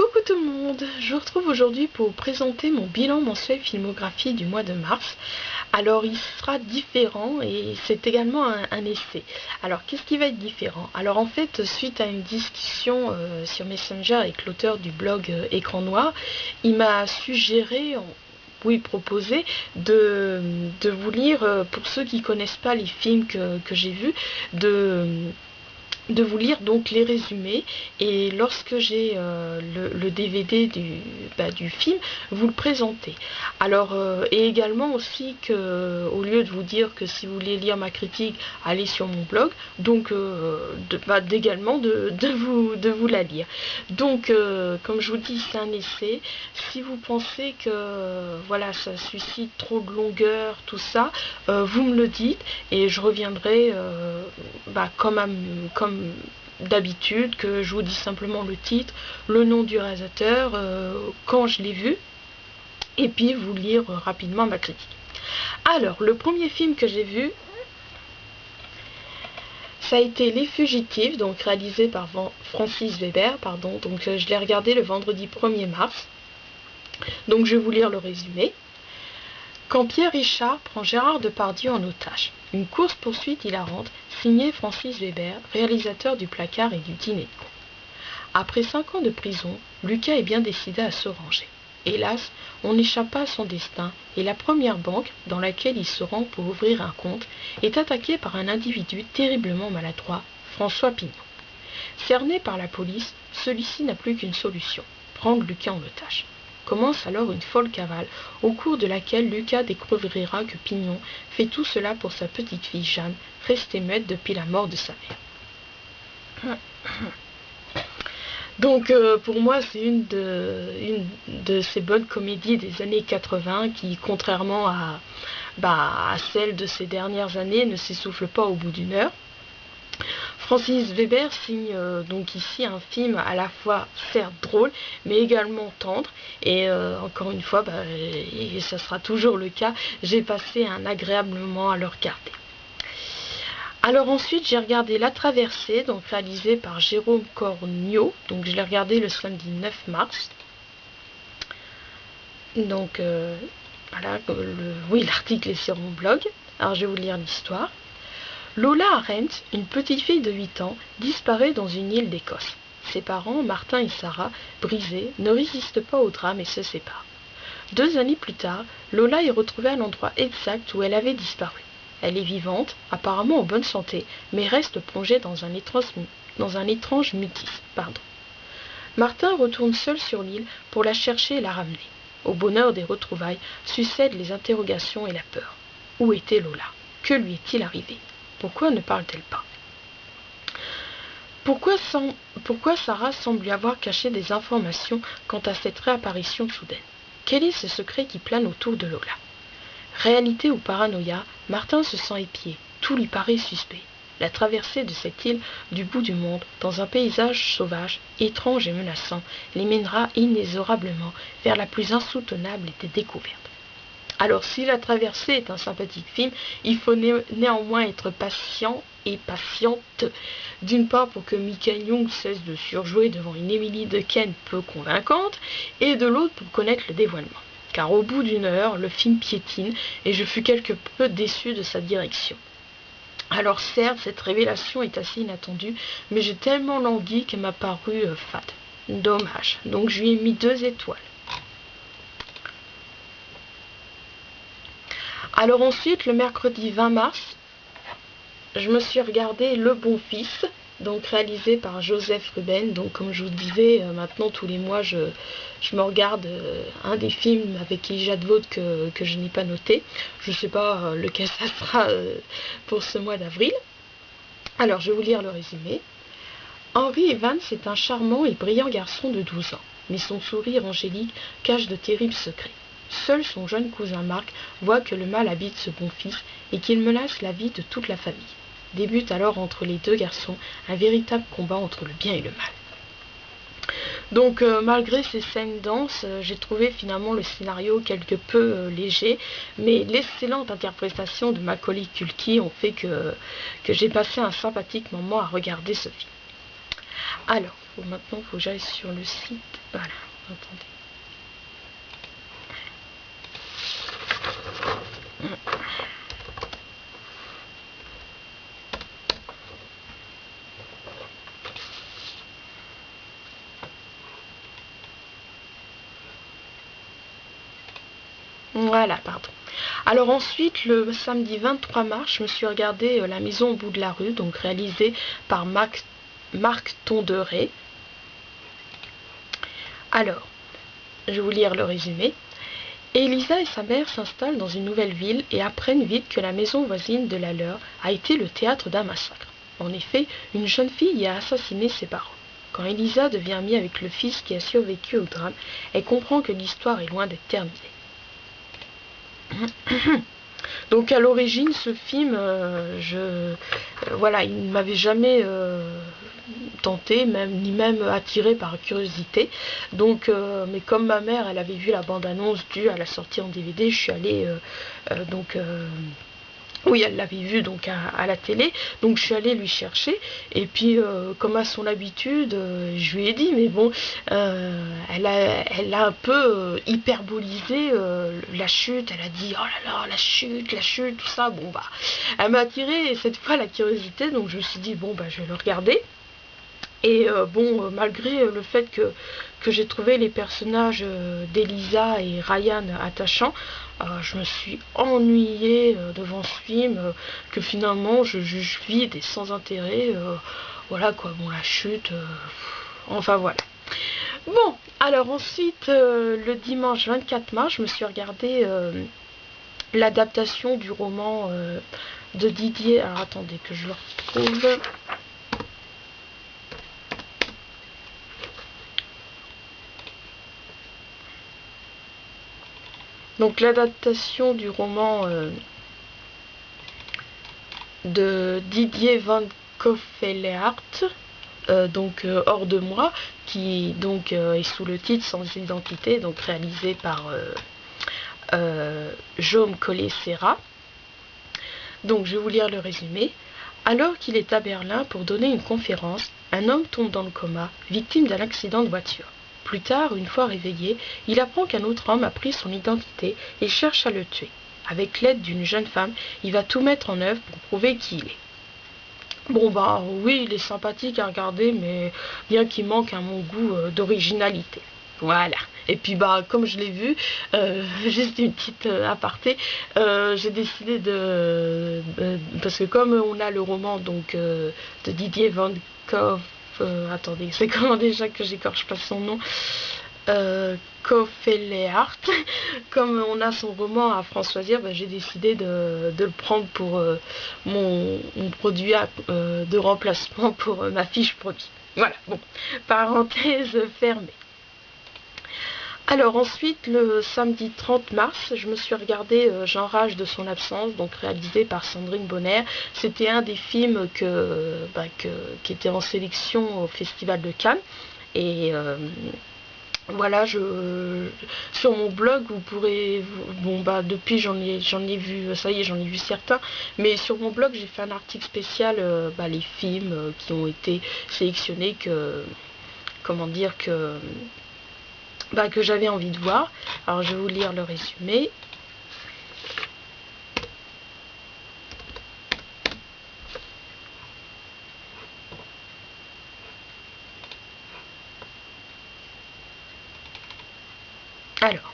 Coucou tout le monde, je vous retrouve aujourd'hui pour vous présenter mon bilan mensuel filmographie du mois de mars. Alors il sera différent et c'est également un essai. Alors qu'est-ce qui va être différent? Alors en fait, suite à une discussion sur Messenger avec l'auteur du blog Écran Noir, il m'a suggéré, proposé de vous lire, pour ceux qui ne connaissent pas les films que j'ai vus, de vous lire donc les résumés, et lorsque j'ai le DVD du film, vous le présenter. Alors et également aussi que, au lieu de vous dire que si vous voulez lire ma critique, allez sur mon blog, donc également de vous la lire. Donc comme je vous dis, c'est un essai. Si vous pensez que voilà, ça suscite trop de longueur, tout ça, vous me le dites et je reviendrai comme d'habitude, que je vous dis simplement le titre, le nom du réalisateur, quand je l'ai vu, et puis vous lire rapidement ma critique. Alors, le premier film que j'ai vu, ça a été Les Fugitifs, donc réalisé par Francis Weber, donc je l'ai regardé le vendredi 1er mars. Donc je vais vous lire le résumé. Quand Pierre Richard prend Gérard Depardieu en otage, une course-poursuite hilarante signée Francis Weber, réalisateur du Placard et du Dîner de con. Après 5 ans de prison, Lucas est bien décidé à se ranger. Hélas, on n'échappe pas à son destin et la première banque, dans laquelle il se rend pour ouvrir un compte, est attaquée par un individu terriblement maladroit, François Pignon. Cerné par la police, celui-ci n'a plus qu'une solution, prendre Lucas en otage. Commence alors une folle cavale, au cours de laquelle Lucas découvrira que Pignon fait tout cela pour sa petite fille Jeanne, restée muette depuis la mort de sa mère. Donc pour moi, c'est une de ces bonnes comédies des années 80 qui, contrairement à celle de ces dernières années, ne s'essouffle pas au bout d'une heure. Francis Weber signe donc ici un film à la fois certes drôle, mais également tendre. Et encore une fois, et ça sera toujours le cas, j'ai passé un agréable moment à le regarder. Alors ensuite, j'ai regardé La Traversée, donc réalisé par Jérôme Cornio. Donc je l'ai regardé le samedi 9 mars. Donc voilà, l'article est sur mon blog. Alors je vais vous lire l'histoire. Lola Arendt, une petite fille de 8 ans, disparaît dans une île d'Écosse. Ses parents, Martin et Sarah, brisés, ne résistent pas au drame et se séparent. 2 années plus tard, Lola est retrouvée à l'endroit exact où elle avait disparu. Elle est vivante, apparemment en bonne santé, mais reste plongée dans un étrange mutisme. Martin retourne seul sur l'île pour la chercher et la ramener. Au bonheur des retrouvailles succèdent les interrogations et la peur. Où était Lola? Que lui est-il arrivé? Pourquoi ne parle-t-elle pas? Pourquoi Sarah semble lui avoir caché des informations quant à cette réapparition soudaine? Quel est ce secret qui plane autour de Lola? Réalité ou paranoïa, Martin se sent épié, tout lui paraît suspect. La traversée de cette île du bout du monde, dans un paysage sauvage, étrange et menaçant, les mènera inexorablement vers la plus insoutenable des découvertes. Alors si La Traversée est un sympathique film, il faut néanmoins être patient et patiente. D'une part pour que Michael Young cesse de surjouer devant une Emily Dequesne peu convaincante, et de l'autre pour connaître le dévoilement. Car au bout d'une heure, le film piétine et je fus quelque peu déçu de sa direction. Alors certes, cette révélation est assez inattendue, mais j'ai tellement langui qu'elle m'a paru fade. Dommage. Donc je lui ai mis 2 étoiles. Alors ensuite, le mercredi 20 mars, je me suis regardé Le Bon Fils, donc réalisé par Joseph Ruben. Donc comme je vous disais, maintenant tous les mois, je me regarde un des films avec qui j'advote que je n'ai pas noté. Je ne sais pas lequel ça sera pour ce mois d'avril. Alors je vais vous lire le résumé. Henry Evans est un charmant et brillant garçon de 12 ans, mais son sourire angélique cache de terribles secrets. Seul son jeune cousin Marc voit que le mal habite ce bon fils et qu'il menace la vie de toute la famille. Débute alors entre les 2 garçons un véritable combat entre le bien et le mal. Donc malgré ces scènes denses, j'ai trouvé finalement le scénario quelque peu léger, mais l'excellente interprétation de Macaulay Culkin ont fait que j'ai passé un sympathique moment à regarder ce film. Alors, Maintenant, faut que j'aille sur le site. Voilà, attendez. Voilà, pardon. Alors ensuite, le samedi 23 mars, je me suis regardé La maison au bout de la rue, donc réalisé par Marc Tonderet. Alors, je vais vous lire le résumé. Elisa et sa mère s'installent dans une nouvelle ville et apprennent vite que la maison voisine de la leur a été le théâtre d'un massacre. En effet, une jeune fille y a assassiné ses parents. Quand Elisa devient amie avec le fils qui a survécu au drame, elle comprend que l'histoire est loin d'être terminée. Donc à l'origine, ce film, voilà, il ne m'avait jamais tenté, ni même attiré par curiosité. Donc, mais comme ma mère, elle avait vu la bande-annonce due à la sortie en DVD, je suis allée oui, elle l'avait vu donc à la télé, donc je suis allée lui chercher, et puis comme à son habitude, je lui ai dit, mais bon, elle a un peu hyperbolisé la chute, elle a dit, oh là là, la chute, tout ça, bon bah, elle m'a attiré cette fois la curiosité, donc je me suis dit, bon bah, je vais le regarder. Et malgré le fait que j'ai trouvé les personnages d'Elisa et Ryan attachants, je me suis ennuyée devant ce film, que finalement je juge vide et sans intérêt. Voilà quoi, bon, la chute, enfin voilà. Bon, alors ensuite, le dimanche 24 mars, je me suis regardé l'adaptation du roman de Didier. Alors attendez que je le retrouve. Donc l'adaptation du roman de Didier Van Coffeleart, Hors de moi, qui donc est sous le titre Sans identité, donc réalisé par Jaume Collet-Serra. Donc je vais vous lire le résumé. Alors qu'il est à Berlin pour donner une conférence, un homme tombe dans le coma, victime d'un accident de voiture. Plus tard, une fois réveillé, il apprend qu'un autre homme a pris son identité et cherche à le tuer. Avec l'aide d'une jeune femme, il va tout mettre en œuvre pour prouver qui il est. Bon bah oui, il est sympathique à regarder, mais bien qu'il manque à mon goût d'originalité. Voilà. Et puis bah comme je l'ai vu, juste une petite aparté, j'ai décidé parce que comme on a le roman donc de Didier Van Cove, attendez, c'est comment déjà que j'écorche pas son nom, Coffeleart, comme on a son roman à Françoisir, j'ai décidé de le prendre pour mon produit de remplacement pour ma fiche produit. Voilà, bon, parenthèse fermée. Alors ensuite, le samedi 30 mars, je me suis regardé J'enrage de son absence, donc réalisé par Sandrine Bonner. C'était un des films qui était en sélection au Festival de Cannes. Et voilà, sur mon blog, vous pourrez, depuis j'en ai vu, ça y est, j'en ai vu certains, mais sur mon blog, j'ai fait un article spécial, les films qui ont été sélectionnés, que j'avais envie de voir. Alors je vais vous lire le résumé. Alors,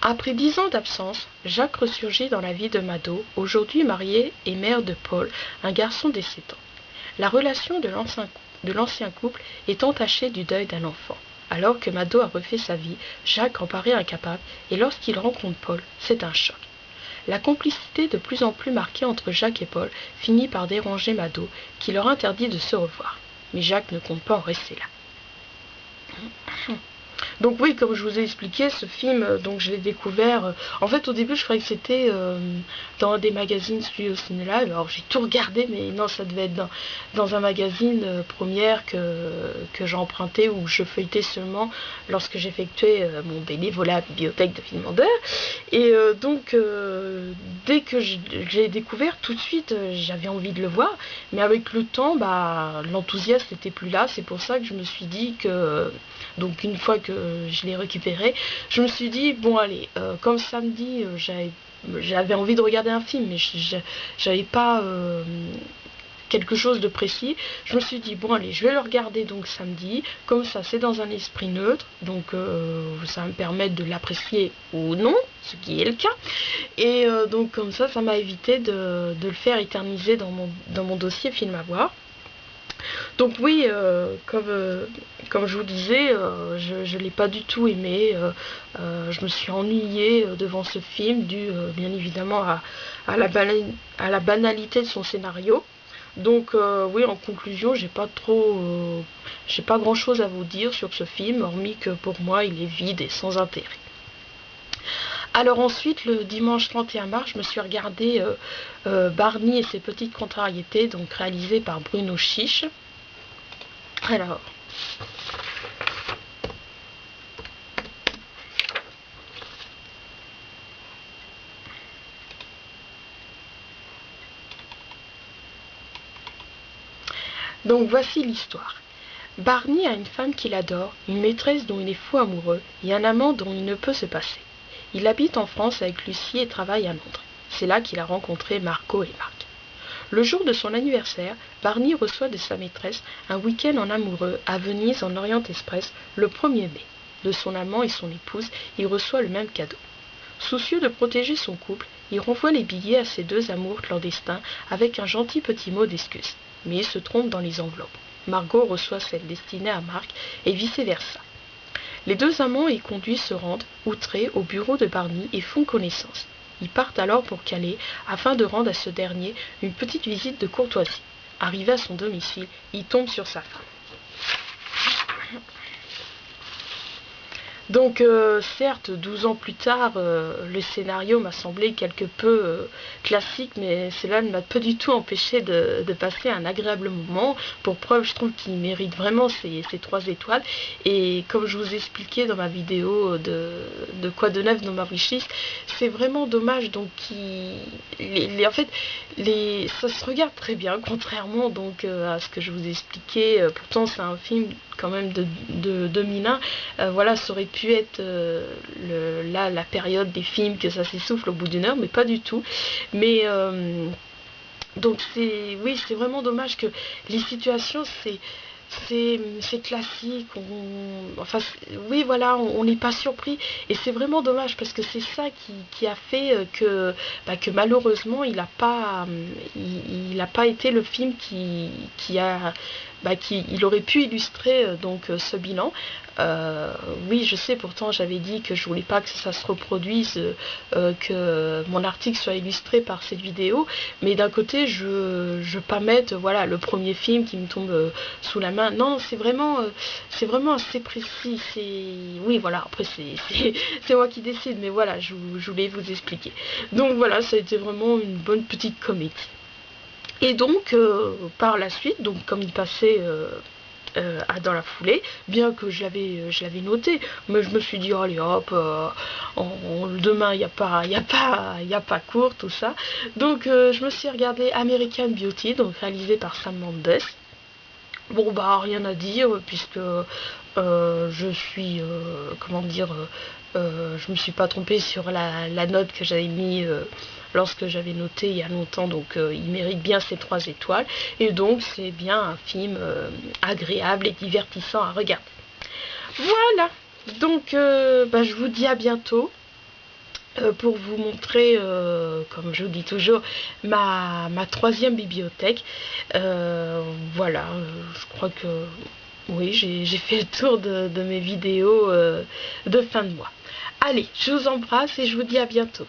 après 10 ans d'absence, Jacques ressurgit dans la vie de Mado, aujourd'hui mariée et mère de Paul, un garçon de 7 ans. La relation de l'ancien couple est entachée du deuil d'un enfant. Alors que Mado a refait sa vie, Jacques en paraît incapable, et lorsqu'il rencontre Paul, c'est un choc. La complicité de plus en plus marquée entre Jacques et Paul finit par déranger Mado, qui leur interdit de se revoir. Mais Jacques ne compte pas en rester là. Donc oui, comme je vous ai expliqué, ce film, donc je l'ai découvert, en fait au début je croyais que c'était dans des magazines Studio Ciné Live, alors j'ai tout regardé, mais non, ça devait être dans un magazine Première que j'ai emprunté, ou je feuilletais seulement lorsque j'effectuais mon bénévolat à la bibliothèque de Villemandeur. Et donc dès que j'ai découvert, tout de suite j'avais envie de le voir, mais avec le temps, l'enthousiasme n'était plus là. C'est pour ça que je me suis dit que, donc une fois que je l'ai récupéré, je me suis dit, bon allez, comme samedi, j'avais envie de regarder un film, mais j'avais pas quelque chose de précis. Je me suis dit, bon allez, je vais le regarder donc samedi, comme ça c'est dans un esprit neutre, donc ça va me permettre de l'apprécier ou non, ce qui est le cas. Et donc comme ça m'a évité de le faire éterniser dans mon dossier film à voir. Donc oui, comme je vous disais, je ne l'ai pas du tout aimé. Je me suis ennuyée devant ce film, dû bien évidemment à la banalité de son scénario. Donc oui, en conclusion, j'ai pas grand chose à vous dire sur ce film, hormis que pour moi il est vide et sans intérêt. Alors ensuite, le dimanche 31 mars, je me suis regardé Barney et ses petites contrariétés, donc réalisé par Bruno Chiche. Alors, donc voici l'histoire. Barney a une femme qu'il adore, une maîtresse dont il est fou amoureux, et un amant dont il ne peut se passer. Il habite en France avec Lucie et travaille à Londres. C'est là qu'il a rencontré Margot et Marc. Le jour de son anniversaire, Barney reçoit de sa maîtresse un week-end en amoureux à Venise en Orient Express le 1er mai. De son amant et son épouse, il reçoit le même cadeau. Soucieux de protéger son couple, il renvoie les billets à ces deux amours clandestins avec un gentil petit mot d'excuse. Mais il se trompe dans les enveloppes. Margot reçoit celle destinée à Marc et vice-versa. Les deux amants et conduits se rendent, outrés, au bureau de Barney et font connaissance. Ils partent alors pour Calais afin de rendre à ce dernier une petite visite de courtoisie. Arrivé à son domicile, il tombe sur sa femme. Donc certes, 12 ans plus tard, le scénario m'a semblé quelque peu classique, mais cela ne m'a pas du tout empêché de passer un agréable moment. Pour preuve, je trouve qu'il mérite vraiment ces 3 étoiles. Et comme je vous ai expliqué dans ma vidéo de quoi de neuf dans ma wishlist, c'est vraiment dommage. Donc en fait, ça se regarde très bien, contrairement donc à ce que je vous ai expliqué. Pourtant, c'est un film quand même de 2001. Voilà, ça aurait pu être la période des films que ça s'essouffle au bout d'une heure, mais pas du tout. Mais donc c'est vraiment dommage que les situations c'est classique, oui voilà, on n'est pas surpris, et c'est vraiment dommage parce que c'est ça qui a fait que malheureusement il n'a pas été le film qui aurait pu illustrer donc ce bilan. Oui, je sais, pourtant j'avais dit que je voulais pas que ça se reproduise, que mon article soit illustré par cette vidéo, mais d'un côté je veux pas mettre voilà le premier film qui me tombe sous la main. Non, c'est vraiment assez précis. Oui voilà, après c'est moi qui décide, mais voilà, je voulais vous expliquer. Donc voilà, ça a été vraiment une bonne petite comédie. Et donc par la suite, donc comme il passait dans la foulée, bien que je l'avais noté, mais je me suis dit allez hop, demain il n'y a pas cours, tout ça. Donc je me suis regardé American Beauty, donc réalisé par Sam Mendes. Bon rien à dire puisque je suis je me suis pas trompée sur la note que j'avais mis lorsque j'avais noté il y a longtemps, donc il mérite bien ces 3 étoiles, et donc c'est bien un film agréable et divertissant à regarder. Voilà, donc je vous dis à bientôt pour vous montrer, comme je vous dis toujours, ma 3e bibliothèque. Voilà, je crois que oui, j'ai fait le tour de mes vidéos de fin de mois. Allez, je vous embrasse et je vous dis à bientôt.